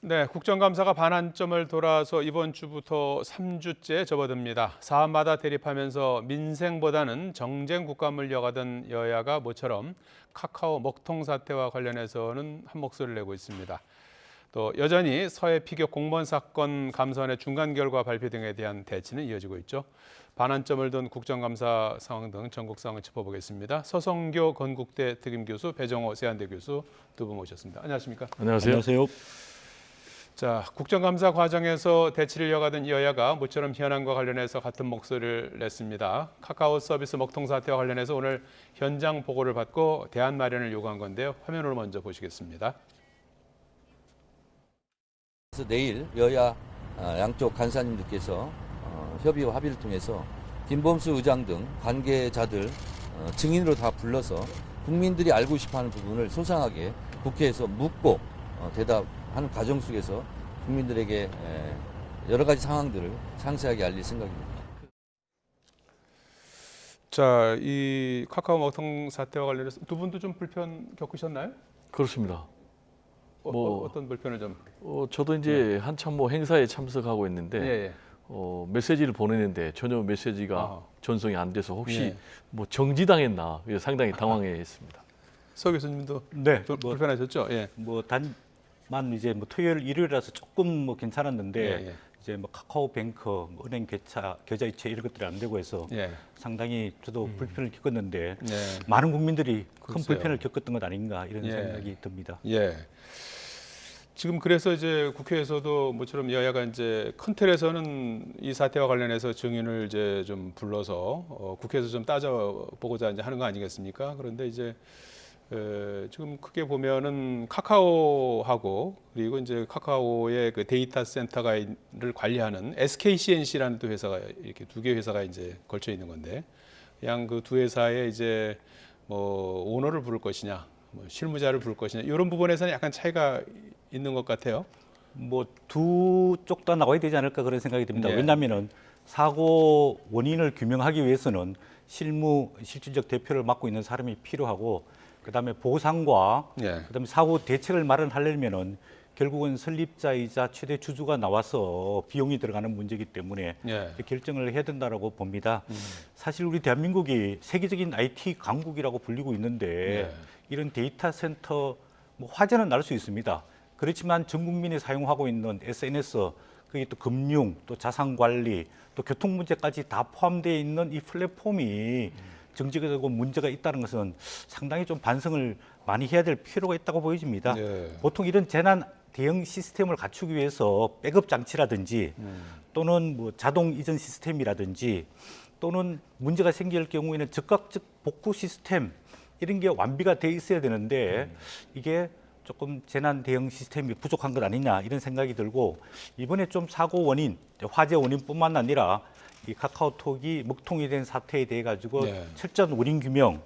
네, 국정감사가 반환점을 돌아서 이번 주부터 3주째 접어듭니다. 사안마다 대립하면서 민생보다는 정쟁 국감을 이어가던 여야가 모처럼 카카오 먹통 사태와 관련해서는 한 목소리를 내고 있습니다. 또 여전히 서해 피격 공무원 사건 감사원의 중간 결과 발표 등에 대한 대치는 이어지고 있죠. 반환점을 둔 국정감사 상황 등 전국 상황을 짚어보겠습니다. 서성교 건국대 특임교수, 배정호 세안대 교수 두 분 모셨습니다. 안녕하십니까? 안녕하세요. 안녕하세요. 자, 국정감사 과정에서 대치를 이어가던 여야가 모처럼 현안과 관련해서 같은 목소리를 냈습니다. 카카오 서비스 먹통 사태와 관련해서 오늘 현장 보고를 받고 대안 마련을 요구한 건데요. 화면으로 먼저 보시겠습니다. 그래서 내일 여야 양쪽 간사님들께서 협의와 합의를 통해서 김범수 의장 등 관계자들 증인으로 다 불러서 국민들이 알고 싶어하는 부분을 소상하게 국회에서 묻고 대답하는 과정 속에서 국민들에게 여러 가지 상황들을 상세하게 알릴 생각입니다. 자, 이 카카오 먹통 사태와 관련해서 두 분도 좀 불편 겪으셨나요? 그렇습니다. 어떤 불편을 좀? 저도 이제 한참 행사에 참석하고 있는데 예. 메시지를 보내는데 전혀 메시지가 아하. 전송이 안 돼서 혹시 예. 정지당했나 그래서 상당히 당황했습니다. 서 교수님도 네, 불편하셨죠? 예. 단만 이제 토요일 일요일이라서 조금 괜찮았는데 예. 이제 카카오뱅크, 은행 계좌이체 이런 것들이 안 되고 해서 예. 상당히 저도 불편을 겪었는데 네. 많은 국민들이 큰 글쎄요. 불편을 겪었던 것 아닌가 이런 예. 생각이 듭니다. 예. 지금 그래서 이제 국회에서도 모처럼 여야가 이제 큰 틀에서는 이 사태와 관련해서 증인을 이제 좀 불러서 국회에서 좀 따져보고자 이제 하는 거 아니겠습니까? 그런데 이제 지금 크게 보면은 카카오하고 그리고 이제 카카오의 그 데이터 센터를 관리하는 SKCNC라는 또 회사가 이렇게 두 개 회사가 이제 걸쳐 있는 건데 그냥 그 두 회사의 이제 뭐 오너를 부를 것이냐, 뭐 실무자를 부를 것이냐 이런 부분에서는 약간 차이가 있는 것 같아요. 두 쪽 다 나와야 되지 않을까 그런 생각이 듭니다. 네. 왜냐하면은 사고 원인을 규명하기 위해서는 실질적 대표를 맡고 있는 사람이 필요하고 그다음에 보상과 예. 그다음에 사후 대책을 마련하려면은 결국은 설립자이자 최대 주주가 나와서 비용이 들어가는 문제이기 때문에 예. 결정을 해야 된다라고 봅니다. 사실 우리 대한민국이 세계적인 IT 강국이라고 불리고 있는데 예. 이런 데이터 센터 화제는 날 수 있습니다. 그렇지만 전 국민이 사용하고 있는 SNS, 그게 또 금융, 또 자산 관리, 또 교통 문제까지 다 포함되어 있는 이 플랫폼이 정지가 되고 문제가 있다는 것은 상당히 좀 반성을 많이 해야 될 필요가 있다고 보여집니다. 예. 보통 이런 재난 대응 시스템을 갖추기 위해서 백업 장치라든지 또는 자동 이전 시스템이라든지 또는 문제가 생길 경우에는 즉각 복구 시스템 이런 게 완비가 돼 있어야 되는데 이게 조금 재난 대응 시스템이 부족한 것 아니냐 이런 생각이 들고 이번에 좀 사고 원인, 화재 원인뿐만 아니라 이 카카오톡이 먹통이 된 사태에 대해 가지고 네. 철저한 원인 규명,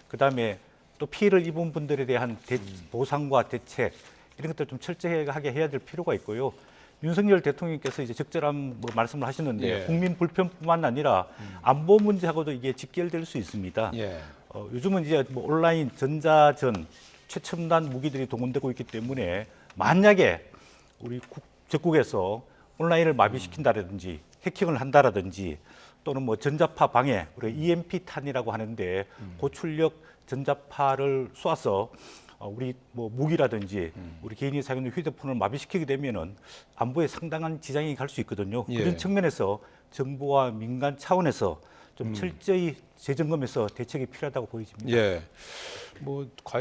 그다음에 또 피해를 입은 분들에 대한 보상과 대책 이런 것들 좀 철저하게 해야 될 필요가 있고요. 윤석열 대통령께서 이제 적절한 말씀을 하셨는데 예. 국민 불편뿐만 아니라 안보 문제하고도 이게 직결될 수 있습니다. 예. 요즘은 이제 온라인 전자전 최첨단 무기들이 동원되고 있기 때문에 만약에 우리 적국에서 온라인을 마비시킨다라든지 해킹을 한다라든지 또는 전자파 방해, 우리 EMP 탄이라고 하는데 고출력 전자파를 쏘아서 우리 무기라든지 우리 개인이 사용하는 휴대폰을 마비시키게 되면은 안보에 상당한 지장이 갈 수 있거든요. 예. 그런 측면에서 정부와 민간 차원에서 좀 철저히 재점검해서 대책이 필요하다고 보여집니다. 예.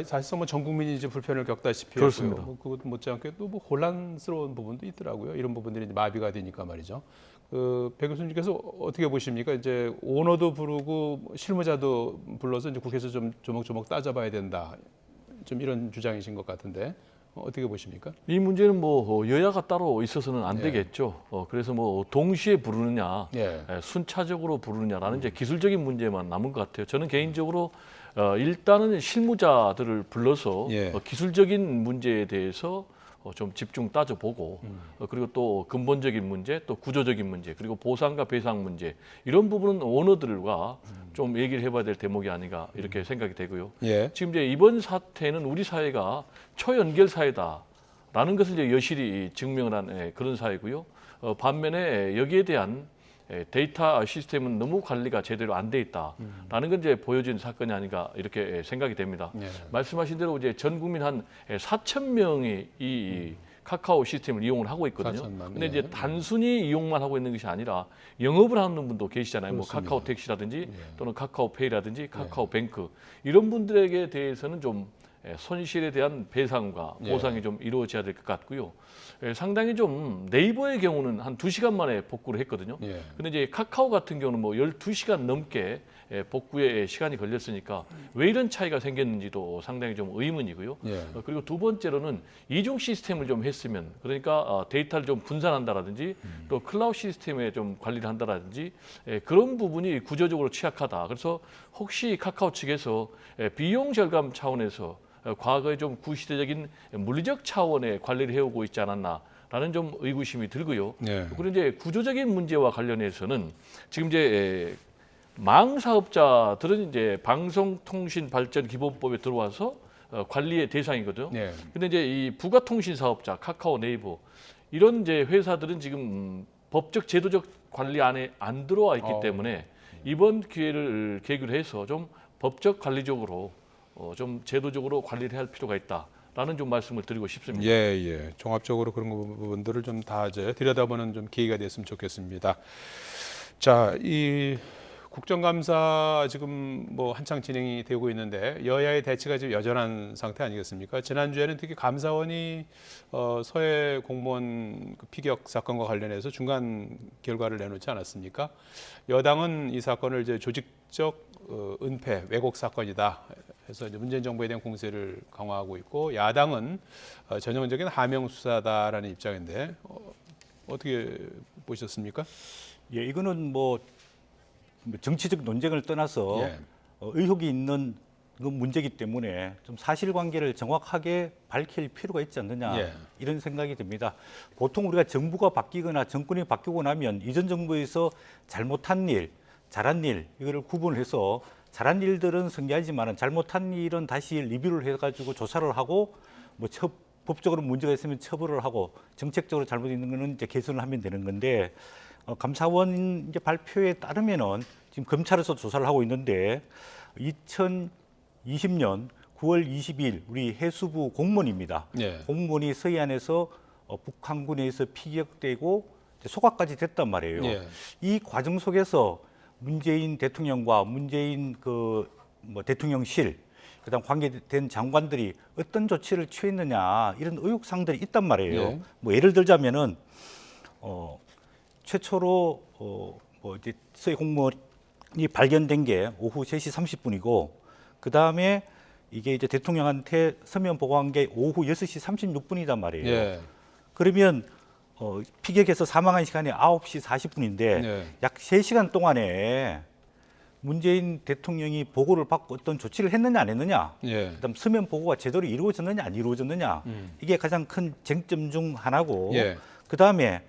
사실상 전 국민이 이제 불편을 겪다시피 그렇습니다. 했고요. 그것 못지않게 또 혼란스러운 부분도 있더라고요. 이런 부분들이 이제 마비가 되니까 말이죠. 배 교수님께서 어떻게 보십니까? 이제 오너도 부르고 실무자도 불러서 이제 국회에서 좀 조목조목 따져봐야 된다. 좀 이런 주장이신 것 같은데 어떻게 보십니까? 이 문제는 여야가 따로 있어서는 안 예. 되겠죠. 그래서 동시에 부르느냐, 예. 순차적으로 부르느냐라는 이제 기술적인 문제만 남은 것 같아요. 저는 개인적으로 일단은 실무자들을 불러서 예. 기술적인 문제에 대해서 좀 집중 따져보고 그리고 또 근본적인 문제, 또 구조적인 문제, 그리고 보상과 배상 문제 이런 부분은 오너들과 좀 얘기를 해봐야 될 대목이 아닌가 이렇게 생각이 되고요. 예. 지금 이제 이번 사태는 우리 사회가 초연결 사회다. 라는 것을 이제 여실히 증명을 한 그런 사회고요. 반면에 여기에 대한 데이터 시스템은 너무 관리가 제대로 안 돼 있다라는 건 이제 보여준 사건이 아닌가 이렇게 생각이 됩니다. 예. 말씀하신 대로 이제 전 국민 한 4천 명이 이 카카오 시스템을 이용을 하고 있거든요. 4천만, 근데 예. 이제 단순히 이용만 하고 있는 것이 아니라 영업을 하는 분도 계시잖아요. 뭐 그렇습니다. 카카오 택시라든지 또는 카카오페이라든지 카카오뱅크 이런 분들에게 대해서는 좀 손실에 대한 배상과 보상이 좀 이루어져야 될 것 같고요. 상당히 좀 네이버의 경우는 한 2시간 만에 복구를 했거든요. 예. 근데 이제 카카오 같은 경우는 뭐 12시간 넘게 복구에 시간이 걸렸으니까 왜 이런 차이가 생겼는지도 상당히 좀 의문이고요. 예. 그리고 두 번째로는 이중 시스템을 좀 했으면 그러니까 데이터를 좀 분산한다라든지 또 클라우드 시스템에 좀 관리를 한다라든지 그런 부분이 구조적으로 취약하다. 그래서 혹시 카카오 측에서 비용 절감 차원에서 과거에 좀 구시대적인 물리적 차원의 관리를 해오고 있지 않았나라는 좀 의구심이 들고요. 예. 그리고 이제 구조적인 문제와 관련해서는 지금 이제 망 사업자들은 이제 방송통신발전기본법에 들어와서 관리의 대상이거든요. 예. 근데 이제 이 부가통신 사업자, 카카오, 네이버 이런 이제 회사들은 지금 법적 제도적 관리 안에 안 들어와 있기 때문에 이번 기회를 계기로 해서 좀 법적 관리적으로 좀 제도적으로 관리를 할 필요가 있다라는 좀 말씀을 드리고 싶습니다. 예, 예. 종합적으로 그런 부분들을 좀 다 이제 들여다보는 좀 계기가 됐으면 좋겠습니다. 자, 이 국정감사 지금 뭐 한창 진행이 되고 있는데 여야의 대치가 지금 여전한 상태 아니겠습니까? 지난주에는 특히 감사원이 서해 공무원 그 피격 사건과 관련해서 중간 결과를 내놓지 않았습니까? 여당은 이 사건을 이제 조직적 은폐, 왜곡 사건이다 해서 이제 문재인 정부에 대한 공세를 강화하고 있고 야당은 전형적인 하명 수사다라는 입장인데 어떻게 보셨습니까? 예, 이거는 뭐 정치적 논쟁을 떠나서 예. 의혹이 있는 그 문제이기 때문에 좀 사실관계를 정확하게 밝힐 필요가 있지 않느냐 예. 이런 생각이 듭니다. 보통 우리가 정부가 바뀌거나 정권이 바뀌고 나면 이전 정부에서 잘못한 일, 잘한 일 이거를 구분해서 잘한 일들은 승계하지만 잘못한 일은 다시 리뷰를 해가지고 조사를 하고 뭐 법적으로 문제가 있으면 처벌을 하고 정책적으로 잘못 있는 거는 이제 개선을 하면 되는 건데 감사원 이제 발표에 따르면은 지금 검찰에서 조사를 하고 있는데 2020년 9월 22일 우리 해수부 공무원입니다. 예. 공무원이 서해안에서 북한군에서 피격되고 소각까지 됐단 말이에요. 예. 이 과정 속에서 문재인 대통령과 문재인 뭐 대통령실 그다음 관계된 장관들이 어떤 조치를 취했느냐 이런 의혹사항들이 있단 말이에요. 예. 뭐 예를 들자면은 최초로 뭐 이제 서해 공무원이 발견된 게 오후 3시 30분이고 그 다음에 이게 이제 대통령한테 서면 보고한 게 오후 6시 36분이단 말이에요. 예. 그러면 피격해서 사망한 시간이 9시 40분인데 예. 약 3시간 동안에 문재인 대통령이 보고를 받고 어떤 조치를 했느냐 안 했느냐 예. 그다음 서면 보고가 제대로 이루어졌느냐 안 이루어졌느냐 이게 가장 큰 쟁점 중 하나고 예. 그다음에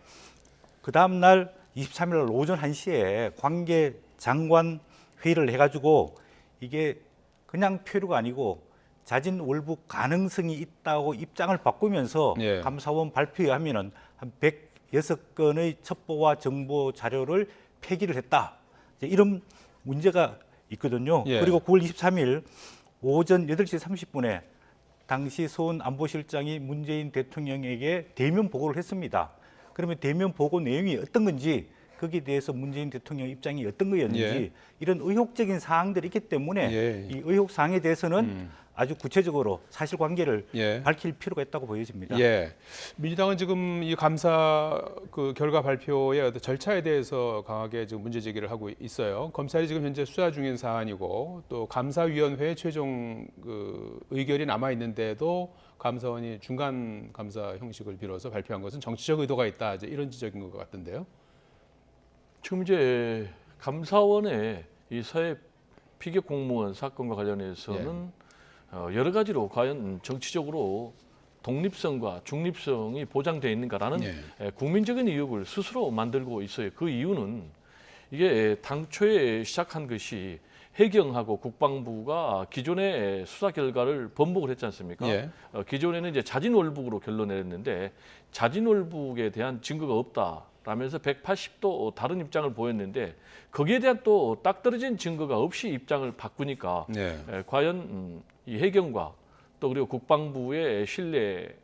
그 다음 날 23일 날 오전 1시에 관계 장관 회의를 해가지고 이게 그냥 표류가 아니고 자진 월북 가능성이 있다고 입장을 바꾸면서 예. 감사원 발표에 하면은 한 106건의 첩보와 정보 자료를 폐기를 했다. 이제 이런 문제가 있거든요. 예. 그리고 9월 23일 오전 8시 30분에 당시 서훈 안보실장이 문재인 대통령에게 대면 보고를 했습니다. 그러면 대면 보고 내용이 어떤 건지 거기에 대해서 문재인 대통령 입장이 어떤 거였는지 예. 이런 의혹적인 사항들이 있기 때문에 예. 이 의혹 사항에 대해서는 아주 구체적으로 사실관계를 예. 밝힐 필요가 있다고 보여집니다. 예. 민주당은 지금 이 감사 그 결과 발표의 어떤 절차에 대해서 강하게 지금 문제 제기를 하고 있어요. 검찰이 지금 현재 수사 중인 사안이고 또 감사위원회 최종 그 의결이 남아 있는데도 감사원이 중간 감사 형식을 빌어서 발표한 것은 정치적 의도가 있다. 이제 이런 지적인 것 같던데요. 지금 이제 감사원의 이 서해 피격 공무원 사건과 관련해서는 여러 가지로 과연 정치적으로 독립성과 중립성이 보장되어 있는가라는 국민적인 의혹을 스스로 만들고 있어요. 그 이유는 이게 당초에 시작한 것이 해경하고 국방부가 기존의 수사 결과를 번복을 했지 않습니까? 예. 기존에는 이제 자진월북으로 결론 내렸는데 자진월북에 대한 증거가 없다라면서 180도 다른 입장을 보였는데 거기에 대한 또 딱 떨어진 증거가 없이 입장을 바꾸니까 예. 과연 이 해경과 또 그리고 국방부의 신뢰를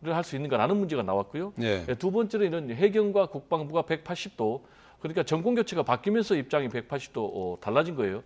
할 수 있는가라는 문제가 나왔고요. 예. 두 번째는 이런 해경과 국방부가 180도 그러니까 정권 교체가 바뀌면서 입장이 180도 달라진 거예요.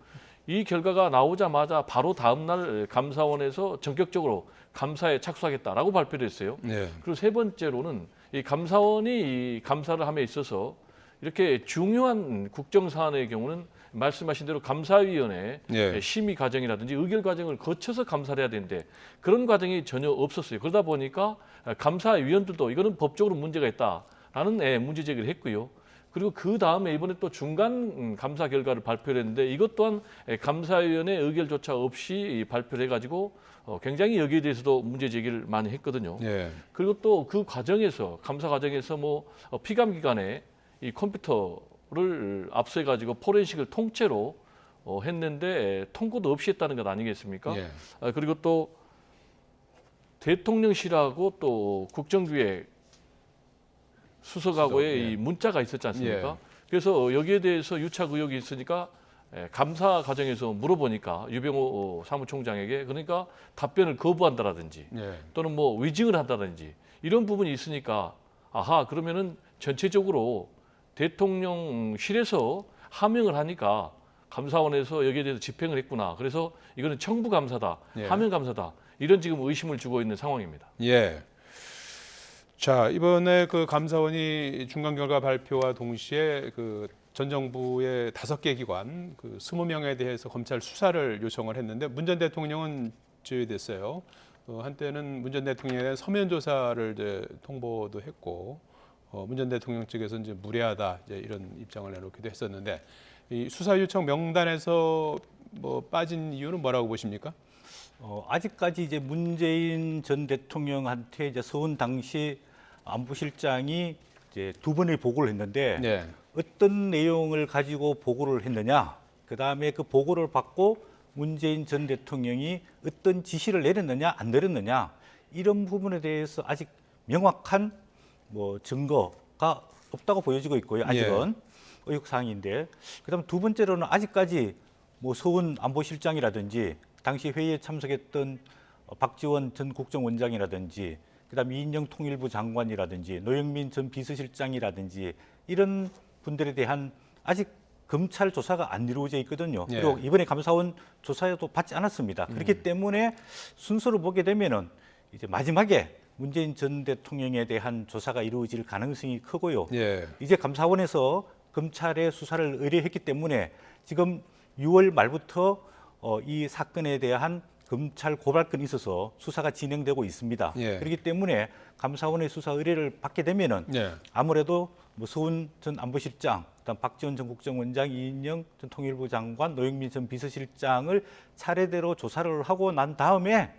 이 결과가 나오자마자 바로 다음 날 감사원에서 전격적으로 감사에 착수하겠다라고 발표를 했어요. 예. 그리고 세 번째로는 이 감사원이 이 감사를 함에 있어서 이렇게 중요한 국정 사안의 경우는 말씀하신 대로 감사위원회 예. 심의 과정이라든지 의결 과정을 거쳐서 감사를 해야 되는데 그런 과정이 전혀 없었어요. 그러다 보니까 감사위원들도 이거는 법적으로 문제가 있다라는 문제 제기를 했고요. 그리고 그 다음에 이번에 또 중간 감사 결과를 발표를 했는데 이것 또한 감사위원회 의결조차 없이 발표를 해가지고 굉장히 여기에 대해서도 문제 제기를 많이 했거든요. 예. 그리고 또 그 과정에서 감사 과정에서 뭐 피감 기관에 이 컴퓨터를 압수해가지고 포렌식을 통째로 했는데 통고도 없이 했다는 것 아니겠습니까? 예. 그리고 또 대통령실하고 또 국정기획 수석하고의 수석, 예. 이 문자가 있었지 않습니까? 예. 그래서 여기에 대해서 유착 의혹이 있으니까 감사 과정에서 물어보니까 유병호 사무총장에게 그러니까 답변을 거부한다라든지 예. 또는 뭐 위증을 한다든지 이런 부분이 있으니까 아하 그러면은 전체적으로 대통령실에서 하명을 하니까 감사원에서 여기에 대해서 집행을 했구나. 그래서 이거는 청부 감사다, 예. 하명 감사다 이런 지금 의심을 주고 있는 상황입니다. 예. 자, 이번에 그 감사원이 중간 결과 발표와 동시에 그 전 정부의 5개 기관 그 20명에 대해서 검찰 수사를 요청을 했는데 문 전 대통령은 제외됐어요. 한때는 문 전 대통령에 대한 서면 조사를 이제 통보도 했고 문 전 대통령 측에서 이제 무례하다 이제 이런 입장을 내놓기도 했었는데 이 수사 요청 명단에서 뭐 빠진 이유는 뭐라고 보십니까? 아직까지 이제 문재인 전 대통령한테 이제 서훈 당시 안보실장이 이제 2번의 보고를 했는데 네. 어떤 내용을 가지고 보고를 했느냐, 그 다음에 그 보고를 받고 문재인 전 대통령이 어떤 지시를 내렸느냐, 안 내렸느냐 이런 부분에 대해서 아직 명확한 뭐 증거가 없다고 보여지고 있고요. 아직은 의혹 사항인데, 그다음 두 번째로는 아직까지 뭐 서훈 안보실장이라든지 당시 회의에 참석했던 박지원 전 국정원장이라든지 그다음 이인영 통일부 장관이라든지 노영민 전 비서실장이라든지 이런 분들에 대한 아직 검찰 조사가 안 이루어져 있거든요. 예. 그리고 이번에 감사원 조사에도 받지 않았습니다. 그렇기 때문에 순서로 보게 되면은 이제 마지막에 문재인 전 대통령에 대한 조사가 이루어질 가능성이 크고요. 예. 이제 감사원에서 검찰에 수사를 의뢰했기 때문에 지금 6월 말부터 이 사건에 대한 검찰 고발건이 있어서 수사가 진행되고 있습니다. 예. 그렇기 때문에 감사원의 수사 의뢰를 받게 되면은 예. 아무래도 뭐 서훈 전 안보실장, 그다음 박지원 전 국정원장, 이인영 전 통일부 장관, 노영민 전 비서실장을 차례대로 조사를 하고 난 다음에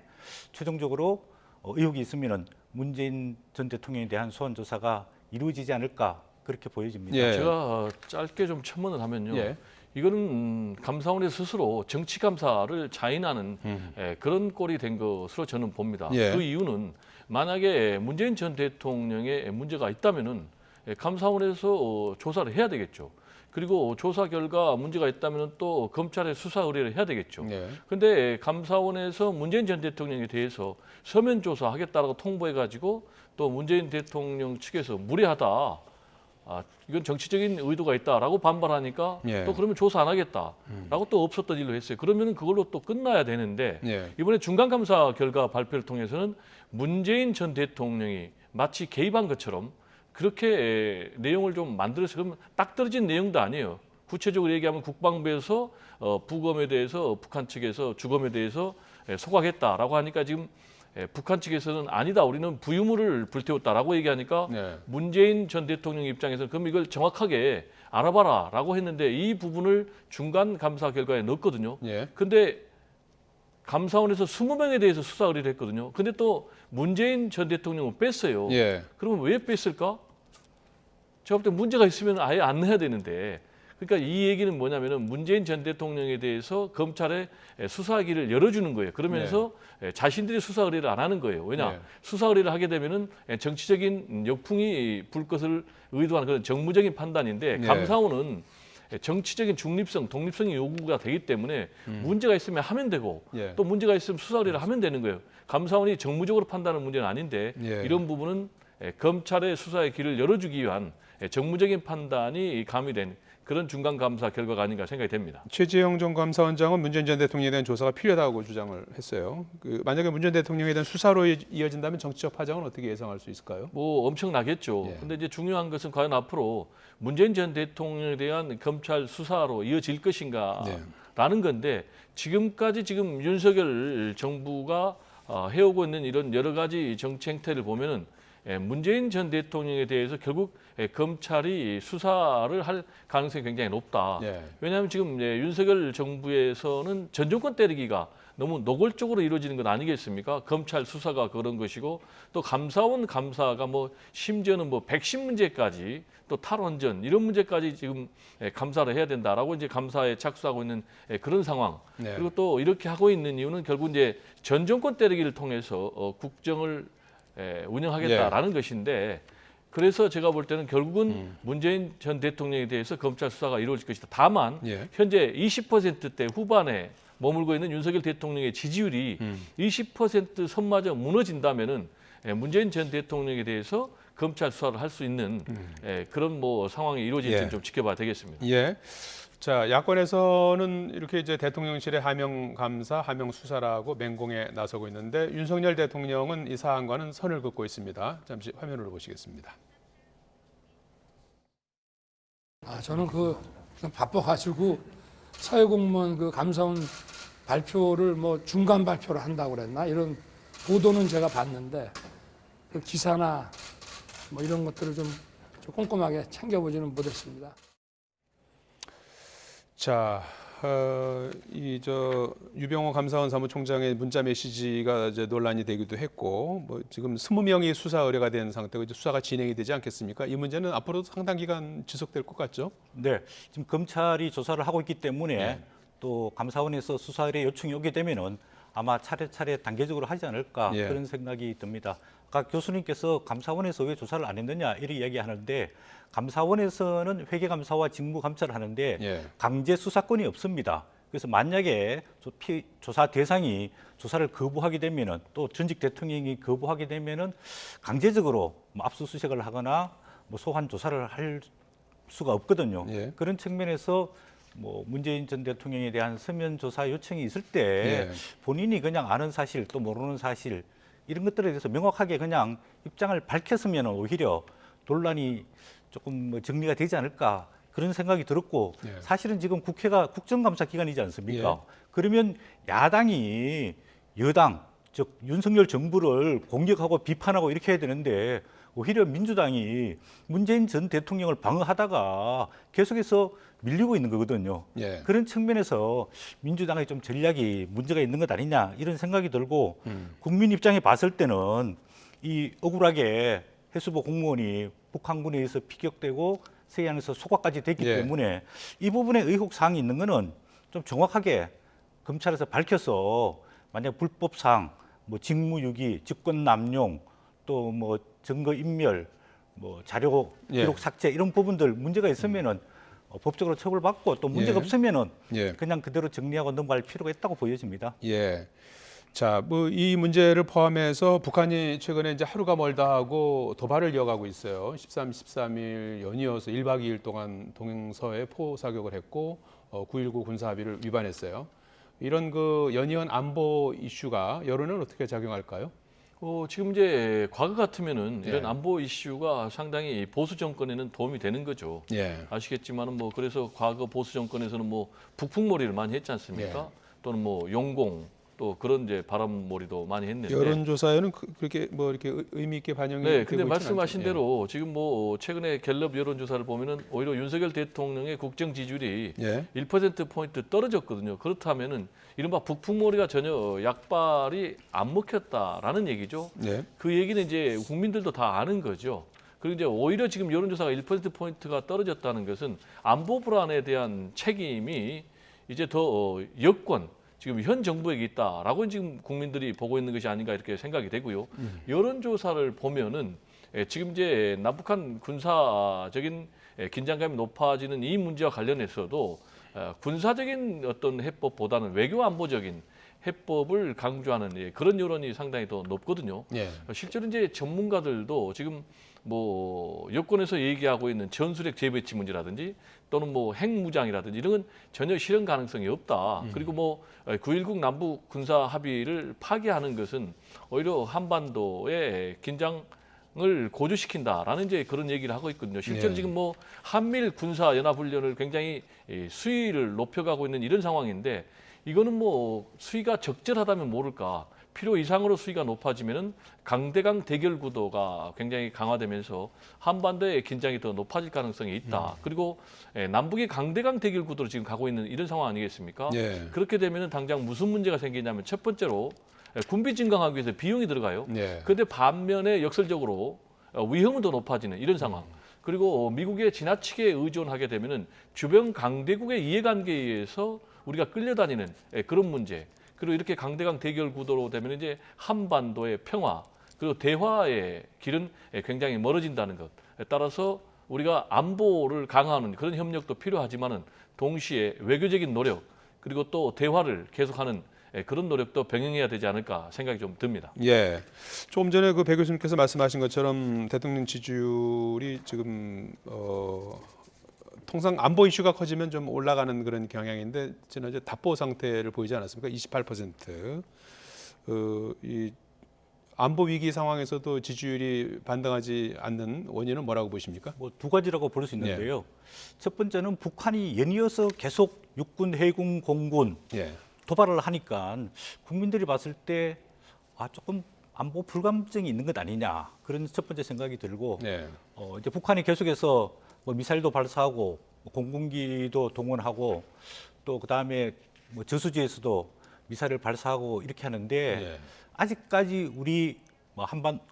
최종적으로 의혹이 있으면은 문재인 전 대통령에 대한 소환 조사가 이루어지지 않을까 그렇게 보여집니다. 예. 제가 짧게 좀 첨언을 하면요. 예. 이거는 감사원의 스스로 정치 감사를 자인하는 그런 꼴이 된 것으로 저는 봅니다. 예. 그 이유는 만약에 문재인 전 대통령의 문제가 있다면은 감사원에서 조사를 해야 되겠죠. 그리고 조사 결과 문제가 있다면 또 검찰에 수사 의뢰를 해야 되겠죠. 그런데 예. 감사원에서 문재인 전 대통령에 대해서 서면 조사하겠다라고 통보해가지고 또 문재인 대통령 측에서 무례하다. 이건 정치적인 의도가 있다라고 반발하니까 예. 또 그러면 조사 안 하겠다라고 또 없었던 일로 했어요. 그러면 그걸로 또 끝나야 되는데 예. 이번에 중간감사 결과 발표를 통해서는 문재인 전 대통령이 마치 개입한 것처럼 그렇게 내용을 좀 만들어서 그러면 딱 떨어진 내용도 아니에요. 구체적으로 얘기하면 국방부에서 부검에 대해서 북한 측에서 주검에 대해서 소각했다라고 하니까 지금 북한 측에서는 아니다 우리는 부유물을 불태웠다라고 얘기하니까 네. 문재인 전 대통령 입장에서는 그럼 이걸 정확하게 알아봐라라고 했는데 이 부분을 중간 감사 결과에 넣었거든요. 예. 근데 감사원에서 20명에 대해서 수사 의뢰를 했거든요. 근데 또 문재인 전 대통령은 뺐어요. 예. 그러면 왜 뺐을까? 제가 볼 때 문제가 있으면 아예 안 내야 되는데 그러니까 이 얘기는 뭐냐면은 문재인 전 대통령에 대해서 검찰에 수사기를 열어주는 거예요. 그러면서 자신들이 수사 의뢰를 안 하는 거예요. 왜냐? 네. 수사 의뢰를 하게 되면은 정치적인 역풍이 불 것을 의도하는 그런 정무적인 판단인데 네. 감사원은 정치적인 중립성, 독립성이 요구가 되기 때문에 문제가 있으면 하면 되고 예. 또 문제가 있으면 수사 의뢰를 하면 되는 거예요. 감사원이 정무적으로 판단하는 문제는 아닌데 예. 이런 부분은 검찰의 수사의 길을 열어주기 위한 정무적인 판단이 가미된 그런 중간 감사 결과가 아닌가 생각이 됩니다. 최재형 전 감사원장은 문재인 전 대통령에 대한 조사가 필요하다고 주장을 했어요. 만약에 문재인 대통령에 대한 수사로 이어진다면 정치적 파장은 어떻게 예상할 수 있을까요? 뭐 엄청나겠죠. 예. 근데 이제 중요한 것은 과연 앞으로 문재인 전 대통령에 대한 검찰 수사로 이어질 것인가라는 건데 지금까지 지금 윤석열 정부가 해오고 있는 이런 여러 가지 정치 행태를 보면은 문재인 전 대통령에 대해서 결국 검찰이 수사를 할 가능성이 굉장히 높다. 예. 왜냐하면 지금 윤석열 정부에서는 전 정권 때리기가 너무 노골적으로 이루어지는 것 아니겠습니까? 검찰 수사가 그런 것이고 또 감사원 감사가 뭐 심지어는 뭐 백신 문제까지 또 탈원전 이런 문제까지 지금 감사를 해야 된다라고 이제 감사에 착수하고 있는 그런 상황. 네. 그리고 또 이렇게 하고 있는 이유는 결국 이제 전 정권 때리기를 통해서 국정을 운영하겠다라는 것인데 그래서 제가 볼 때는 결국은 문재인 전 대통령에 대해서 검찰 수사가 이루어질 것이다. 다만 예. 현재 20%대 후반에 머물고 있는 윤석열 대통령의 지지율이 20% 선마저 무너진다면은 문재인 전 대통령에 대해서 검찰 수사를 할 수 있는 그런 뭐 상황이 이루어질지는 예. 좀 지켜봐야 되겠습니다. 예. 자, 야권에서는 이렇게 이제 대통령실의 하명 감사, 하명 수사라고 맹공에 나서고 있는데 윤석열 대통령은 이 사안과는 선을 긋고 있습니다. 잠시 화면으로 보시겠습니다. 저는 그냥 바빠가지고 사회공무원 그 감사원 발표를 뭐 중간 발표를 한다고 그랬나 이런 보도는 제가 봤는데 그 기사나 뭐 이런 것들을 좀 꼼꼼하게 챙겨보지는 못했습니다. 자, 유병호 감사원 사무총장의 문자 메시지가 이제 논란이 되기도 했고, 뭐 지금 20명이 수사 의뢰가 된 상태고 이제 수사가 진행이 되지 않겠습니까? 이 문제는 앞으로도 상당 기간 지속될 것 같죠? 네, 지금 검찰이 조사를 하고 있기 때문에 네. 또 감사원에서 수사 의뢰 요청이 오게 되면은 아마 차례차례 단계적으로 하지 않을까 예. 그런 생각이 듭니다. 아까 교수님께서 감사원에서 왜 조사를 안 했느냐 이렇게 이야기하는데 감사원에서는 회계감사와 직무감사를 하는데 예. 강제 수사권이 없습니다. 그래서 만약에 조사 대상이 조사를 거부하게 되면은 또 전직 대통령이 거부하게 되면은 강제적으로 뭐 압수수색을 하거나 뭐 소환 조사를 할 수가 없거든요. 예. 그런 측면에서 뭐 문재인 전 대통령에 대한 서면 조사 요청이 있을 때 예. 본인이 그냥 아는 사실 또 모르는 사실 이런 것들에 대해서 명확하게 그냥 입장을 밝혔으면 오히려 논란이 조금 뭐 정리가 되지 않을까 그런 생각이 들었고 예. 사실은 지금 국회가 국정감사 기간이지 않습니까? 예. 그러면 야당이 여당 즉 윤석열 정부를 공격하고 비판하고 이렇게 해야 되는데 오히려 민주당이 문재인 전 대통령을 방어하다가 계속해서 밀리고 있는 거거든요. 예. 그런 측면에서 민주당의 좀 전략이 문제가 있는 것 아니냐 이런 생각이 들고 국민 입장에 봤을 때는 이 억울하게 해수부 공무원이 북한군에 의해서 피격되고 서해안에서 소각까지 됐기 예. 때문에 이 부분에 의혹 사항이 있는 거는 좀 정확하게 검찰에서 밝혀서 만약 불법상 뭐 직무유기, 직권 남용 또 뭐 증거 인멸, 뭐 자료 기록 예. 삭제 이런 부분들 문제가 있으면은 법적으로 처벌받고 또 문제가 예. 없으면은 예. 그냥 그대로 정리하고 넘어갈 필요가 있다고 보여집니다. 예. 자, 뭐 이 문제를 포함해서 북한이 최근에 이제 하루가 멀다 하고 도발을 이어가고 있어요. 13, 13일 연이어서 1박 2일 동안 동서에 포 사격을 했고 9.19 군사 합의를 위반했어요. 이런 그 연이은 안보 이슈가 여론은 어떻게 작용할까요? 지금 이제 과거 같으면은 이런 예. 안보 이슈가 상당히 보수 정권에는 도움이 되는 거죠. 예. 아시겠지만은 뭐 그래서 과거 보수 정권에서는 뭐 북풍몰이를 많이 했지 않습니까? 예. 또는 뭐 용공 또 그런 이제 바람몰이도 많이 했는데. 여론조사에는 그렇게 뭐 이렇게 의미 있게 반영이 네, 되고 근데 있지는 말씀하신 않죠. 대로 지금 뭐 최근에 갤럽 여론조사를 보면은 오히려 윤석열 대통령의 국정 지지율이 예. 1%포인트 떨어졌거든요. 그렇다면은 이른바 북풍몰이가 전혀 약발이 안 먹혔다라는 얘기죠. 예. 그 얘기는 이제 국민들도 다 아는 거죠. 그리고 이제 오히려 지금 여론조사가 1%포인트가 떨어졌다는 것은 안보 불안에 대한 책임이 이제 더 여권, 지금 현 정부에게 있다라고 지금 국민들이 보고 있는 것이 아닌가 이렇게 생각이 되고요. 여론조사를 보면은 지금 이제 남북한 군사적인 긴장감이 높아지는 이 문제와 관련해서도 군사적인 어떤 해법보다는 외교 안보적인 해법을 강조하는 그런 여론이 상당히 더 높거든요. 예. 실제로 이제 전문가들도 지금 뭐 여권에서 얘기하고 있는 전술핵 재배치 문제라든지 또는 뭐 핵무장이라든지 이런 건 전혀 실현 가능성이 없다. 그리고 뭐 9.19 남북 군사 합의를 파기하는 것은 오히려 한반도의 긴장을 고조시킨다라는 이제 그런 얘기를 하고 있거든요. 실제로 네. 지금 뭐 한미일 군사 연합 훈련을 굉장히 수위를 높여가고 있는 이런 상황인데 이거는 뭐 수위가 적절하다면 모를까. 필요 이상으로 수위가 높아지면은 강대강 대결 구도가 굉장히 강화되면서 한반도의 긴장이 더 높아질 가능성이 있다. 그리고 남북이 강대강 대결 구도로 지금 가고 있는 이런 상황 아니겠습니까? 예. 그렇게 되면은 당장 무슨 문제가 생기냐면 첫 번째로 군비 증강하기 위해서 비용이 들어가요. 예. 그런데 반면에 역설적으로 위험은 더 높아지는 이런 상황. 그리고 미국에 지나치게 의존하게 되면은 주변 강대국의 이해관계에 의해서 우리가 끌려다니는 그런 문제. 그리고 이렇게 강대강 대결 구도로 되면 이제 한반도의 평화 그리고 대화의 길은 굉장히 멀어진다는 것. 따라서 우리가 안보를 강화하는 그런 협력도 필요하지만은 동시에 외교적인 노력 그리고 또 대화를 계속하는 그런 노력도 병행해야 되지 않을까 생각이 좀 듭니다. 예. 조금 전에 그 배 교수님께서 말씀하신 것처럼 대통령 지지율이 지금 통상 안보 이슈가 커지면 좀 올라가는 그런 경향인데 지난주에 답보 상태를 보이지 않았습니까? 28%. 이 안보 위기 상황에서도 지지율이 반등하지 않는 원인은 뭐라고 보십니까? 뭐 두 가지라고 볼 수 있는데요. 첫 번째는 북한이 연이어서 계속 육군, 해군, 공군 예. 도발을 하니까 국민들이 봤을 때 조금 안보 불감증이 있는 것 아니냐 그런 첫 번째 생각이 들고 예. 이제 북한이 계속해서 뭐 미사일도 발사하고 공군기도 동원하고 또 그다음에 뭐 저수지에서도 미사일을 발사하고 이렇게 하는데 예. 아직까지 우리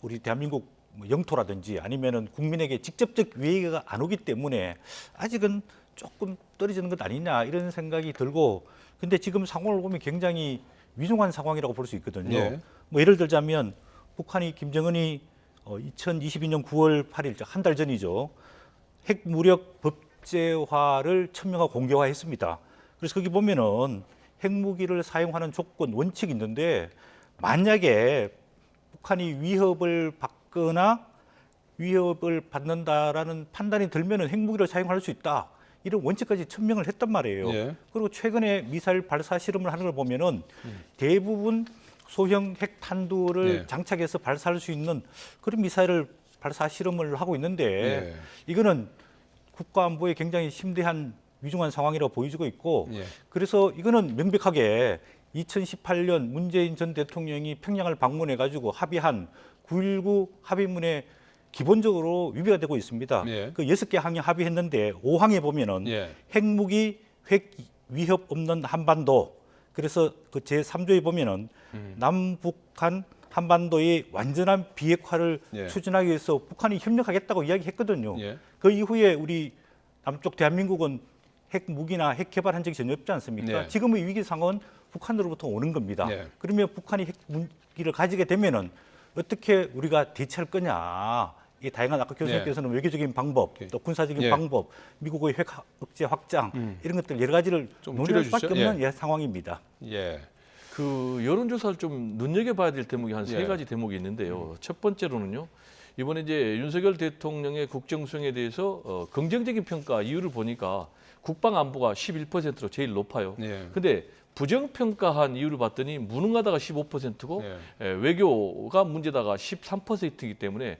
우리 대한민국 영토라든지 아니면은 국민에게 직접적 위해가 안 오기 때문에 아직은 조금 떨어지는 것 아니냐 이런 생각이 들고 근데 지금 상황을 보면 굉장히 위중한 상황이라고 볼 수 있거든요. 예. 뭐 예를 들자면 북한이 김정은이 2022년 9월 8일 한 달 전이죠. 핵무력 법제화를 천명하고 공개화했습니다. 그래서 거기 보면은 핵무기를 사용하는 조건 원칙이 있는데 만약에 북한이 위협을 받거나 위협을 받는다라는 판단이 들면은 핵무기를 사용할 수 있다. 이런 원칙까지 천명을 했단 말이에요. 예. 그리고 최근에 미사일 발사 실험을 하는 걸 보면은 대부분 소형 핵탄두를 예. 장착해서 발사할 수 있는 그런 미사일을 발사 실험을 하고 있는데 예. 이거는 국가 안보에 굉장히 심대한 위중한 상황이라고 보여지고 있고 예. 그래서 이거는 명백하게 2018년 문재인 전 대통령이 평양을 방문해 가지고 합의한 9.19 합의문에 기본적으로 위배가 되고 있습니다. 예. 그 6개 항에 합의했는데 5항에 보면은 예. 핵무기 핵 위협 없는 한반도 그래서 그 제3조에 보면은 남북한 한반도의 완전한 비핵화를 예. 추진하기 위해서 북한이 협력하겠다고 이야기했거든요. 예. 그 이후에 우리 남쪽 대한민국은 핵무기나 핵 개발한 적이 전혀 없지 않습니까? 네. 지금의 위기 상황은 북한으로부터 오는 겁니다. 네. 그러면 북한이 핵무기를 가지게 되면은 어떻게 우리가 대처할 거냐? 이 다양한 아까 교수님께서는 외교적인 방법, 오케이. 또 군사적인 예. 방법, 미국의 핵 억제 확장 이런 것들 여러 가지를 좀 논의할 수밖에 줄여주시죠. 없는 상황입니다. 예. 그 여론조사를 좀 눈여겨봐야 될 대목이 한 세 예. 가지 대목이 있는데요. 첫 번째로는요. 이번에 이제 윤석열 대통령의 국정 수행에 대해서 긍정적인 평가 이유를 보니까 국방 안보가 11%로 제일 높아요. 예. 근데 부정평가한 이유를 봤더니 무능하다가 15%고 예. 외교가 문제다가 13%이기 때문에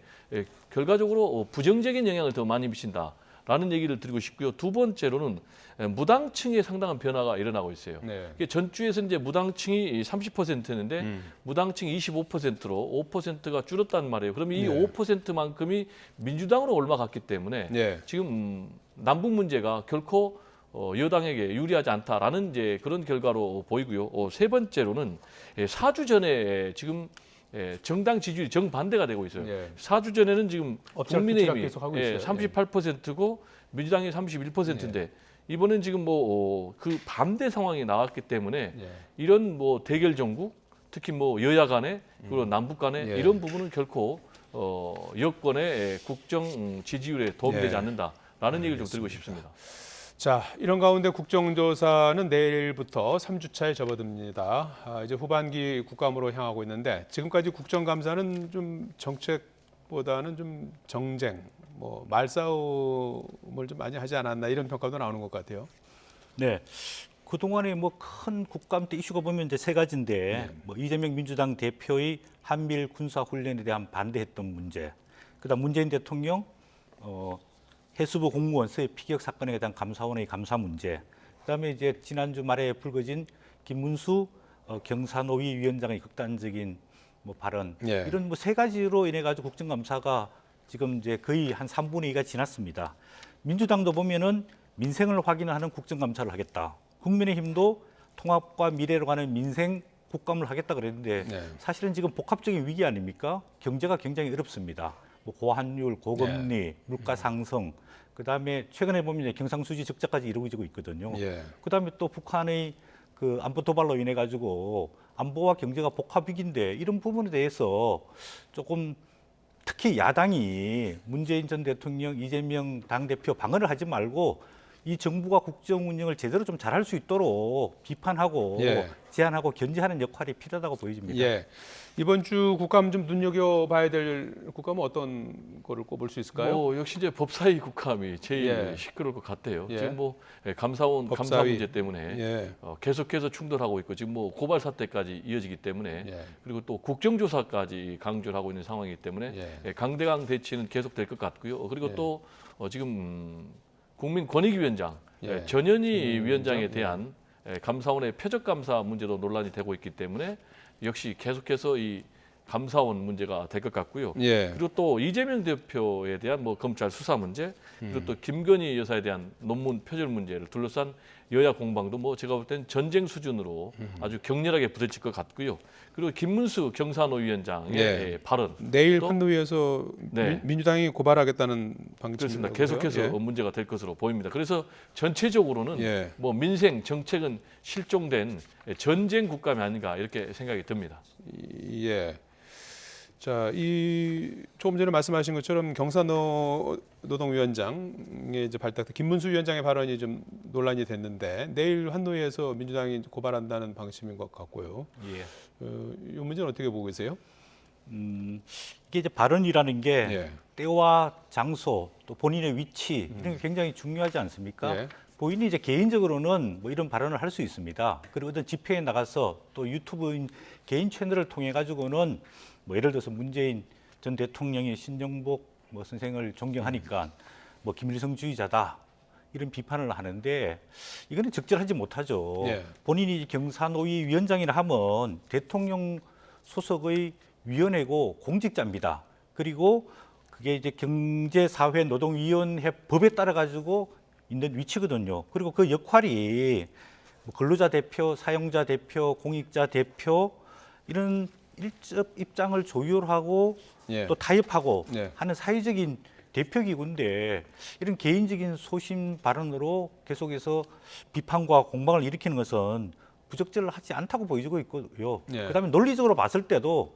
결과적으로 부정적인 영향을 더 많이 미친다라는 얘기를 드리고 싶고요. 두 번째로는 무당층에 상당한 변화가 일어나고 있어요. 네. 이게 전주에서 이제 무당층이 30%였는데 무당층이 25%로 5%가 줄었단 말이에요. 그럼 이 네. 5%만큼이 민주당으로 올라갔기 때문에 네. 지금 남북 문제가 결코 여당에게 유리하지 않다라는 이제 그런 결과로 보이고요. 세 번째로는 4주 전에 지금 정당 지지율이 정반대가 되고 있어요. 예. 4주 전에는 지금 국민의힘이 계속 하고 있어요. 38%고 민주당이 31%인데 이번엔 지금 뭐 그 반대 상황이 나왔기 때문에 예. 이런 뭐 대결 정국, 특히 뭐 여야 간에 그리고 남북 간에 예. 이런 부분은 결코 여권의 국정 지지율에 도움되지 예. 않는다라는 얘기를 좀 드리고 싶습니다. 자, 이런 가운데 국정조사는 내일부터 3주차에 접어듭니다. 이제 후반기 국감으로 향하고 있는데 지금까지 국정감사는 좀 정책보다는 좀 정쟁, 뭐 말싸움을 좀 많이 하지 않았나 이런 평가도 나오는 것 같아요. 네. 그동안에 뭐 큰 국감 때 이슈가 보면 이제 세 가지인데 네. 뭐 이재명 민주당 대표의 한미일 군사 훈련에 대한 반대했던 문제, 그다음 문재인 대통령 해수부 공무원 서해 피격 사건에 대한 감사원의 감사 문제, 그다음에 이제 지난주 말에 불거진 김문수 경사노위 위원장의 극단적인 뭐 발언, 예. 이런 뭐 세 가지로 인해 가지고 국정감사가 지금 이제 거의 한 3분의 2가 지났습니다. 민주당도 보면은 민생을 확인하는 국정감사를 하겠다. 국민의힘도 통합과 미래로 가는 민생 국감을 하겠다 그랬는데 네. 사실은 지금 복합적인 위기 아닙니까? 경제가 굉장히 어렵습니다. 뭐 고환율, 고금리, 물가 상승, 그다음에 최근에 보면 이제 경상수지 적자까지 이루어지고 있거든요. 예. 그다음에 또 북한의 그 안보 도발로 인해 가지고 안보와 경제가 복합 위기인데 이런 부분에 대해서 조금 특히 야당이 문재인 전 대통령, 이재명 당대표 방어를 하지 말고 이 정부가 국정 운영을 제대로 좀 잘할 수 있도록 비판하고 예. 제안하고 견제하는 역할이 필요하다고 보여집니다. 예. 이번 주 국감 좀 눈여겨봐야 될 국감은 어떤 거를 꼽을 수 있을까요? 뭐 역시 이제 법사위 국감이 제일 예. 시끄러울 것 같아요. 예. 지금 뭐 감사원 감사 법사위. 문제 때문에 예. 계속해서 충돌하고 있고 지금 뭐 고발 사태까지 이어지기 때문에 예. 그리고 또 국정조사까지 강조를 하고 있는 상황이기 때문에 예. 강대강 대치는 계속될 것 같고요. 그리고 예. 또 지금 국민권익위원장 예. 전현희 위원장에 대한 감사원의 표적 감사 문제도 논란이 되고 있기 때문에 역시 계속해서 이 감사원 문제가 될 것 같고요. 예. 그리고 또 이재명 대표에 대한 뭐 검찰 수사 문제, 그리고 또 김건희 여사에 대한 논문 표절 문제를 둘러싼 여야 공방도 뭐 제가 볼 땐 전쟁 수준으로 아주 격렬하게 부딪힐 것 같고요. 그리고 김문수 경사노 위원장의 예. 발언 내일 또- 판노위에서 네. 민주당이 고발하겠다는 방침입니다. 그렇습니다. 계속해서 문제가 될 것으로 보입니다. 그래서 전체적으로는 예. 뭐 민생 정책은 실종된 전쟁 국감이 아닌가 이렇게 생각이 듭니다. 예. 자, 이 조금 전에 말씀하신 것처럼 경사노동위원장의 이제 발탁된 김문수 위원장의 발언이 좀 논란이 됐는데 내일 환노위에서 민주당이 고발한다는 방침인 것 같고요. 예. 이 문제는 어떻게 보고 계세요? 이게 이제 발언이라는 게 예. 때와 장소 또 본인의 위치 이런 게 굉장히 중요하지 않습니까? 예. 본인이 이제 개인적으로는 뭐 이런 발언을 할 수 있습니다. 그리고 어떤 집회에 나가서 또 유튜브인 개인 채널을 통해 가지고는 뭐 예를 들어서 문재인 전 대통령이 신정복 뭐 선생을 존경하니까 뭐 김일성주의자다 이런 비판을 하는데 이거는 적절하지 못하죠. 예. 본인이 경사노위 위원장이라 하면 대통령 소속의 위원회고 공직자입니다. 그리고 그게 이제 경제사회노동위원회 법에 따라 가지고 있는 위치거든요. 그리고 그 역할이 뭐 근로자 대표, 사용자 대표, 공익자 대표 이런 일적 입장을 조율하고 예. 또 타협하고 네. 하는 사회적인 대표기구인데 이런 개인적인 소신 발언으로 계속해서 비판과 공방을 일으키는 것은 부적절하지 않다고 보이고 있고요. 예. 그다음에 논리적으로 봤을 때도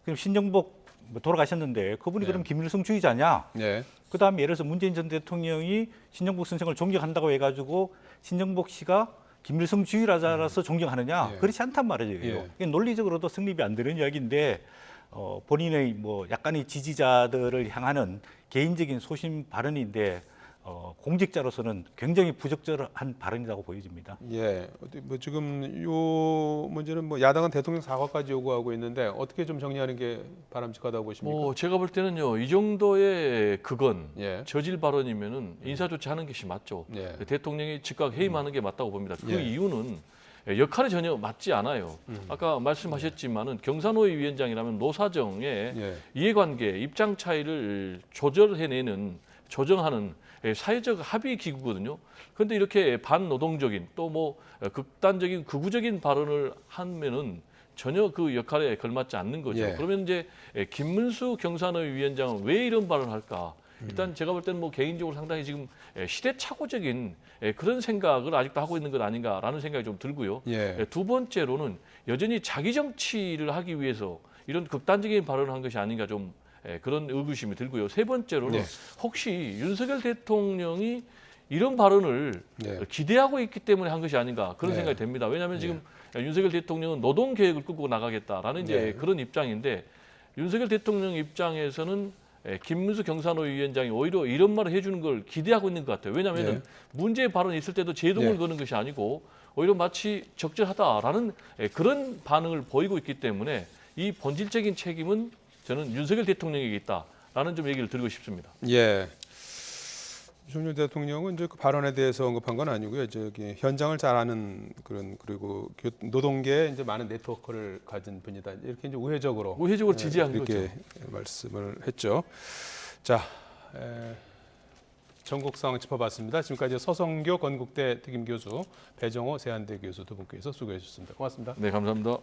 그럼 신정복 돌아가셨는데 그분이 네. 그럼 김일성주의자냐? 예. 그다음에 예를 들어서 문재인 전 대통령이 신정복 선생을 존경한다고 해가지고 신정복 씨가 김일성주의자라서 존경하느냐? 예. 그렇지 않단 말이에요. 예. 이게 논리적으로도 성립이 안 되는 이야기인데 본인의 뭐 약간의 지지자들을 향하는 개인적인 소신 발언인데 공직자로서는 굉장히 부적절한 발언이라고 보여집니다. 예. 뭐 지금 요 문제는 뭐 야당은 대통령 사과까지 요구하고 있는데 어떻게 좀 정리하는 게 바람직하다고 보십니까? 뭐 제가 볼 때는요 이 정도의 극언 예. 저질 발언이면은 인사조치하는 것이 맞죠. 예. 대통령이 즉각 해임하는 게 맞다고 봅니다. 그 예. 이유는 역할이 전혀 맞지 않아요. 아까 말씀하셨지만은 경사노위 위원장이라면 노사정의 예. 이해관계, 입장 차이를 조정하는 사회적 합의 기구거든요. 그런데 이렇게 반노동적인 또 뭐 극단적인 극우적인 발언을 하면은 전혀 그 역할에 걸맞지 않는 거죠. 예. 그러면 이제 김문수 경산의 위원장은 왜 이런 발언을 할까? 일단 제가 볼 때는 뭐 개인적으로 상당히 지금 시대착오적인 그런 생각을 아직도 하고 있는 것 아닌가라는 생각이 좀 들고요. 예. 두 번째로는 여전히 자기 정치를 하기 위해서 이런 극단적인 발언을 한 것이 아닌가 좀 그런 의구심이 들고요. 세 번째로는 네. 혹시 윤석열 대통령이 이런 발언을 네. 기대하고 있기 때문에 한 것이 아닌가 그런 네. 생각이 됩니다. 왜냐하면 지금 윤석열 대통령은 노동 계획을 끌고 나가겠다라는 이제 네. 그런 입장인데 윤석열 대통령 입장에서는 김문수 경산호 위원장이 오히려 이런 말을 해주는 걸 기대하고 있는 것 같아요. 왜냐하면 네. 문제 발언이 있을 때도 제동을 네. 거는 것이 아니고 오히려 마치 적절하다라는 그런 반응을 보이고 있기 때문에 이 본질적인 책임은 저는 윤석열 대통령에게 있다라는 좀 얘기를 드리고 싶습니다. 예. 윤석열 대통령은 이제 그 발언에 대해서 언급한 건 아니고요. 저기 현장을 잘 아는 그런 그리고 노동계에 이제 많은 네트워크를 가진 분이다. 이렇게 이제 우회적으로 지지한 이렇게 거죠. 말씀을 했죠. 자, 전국 상황 짚어봤습니다. 지금까지 서성교 건국대 특임 교수, 배정호 세한대 교수 두 분께서 수고해 주셨습니다. 고맙습니다. 네, 감사합니다.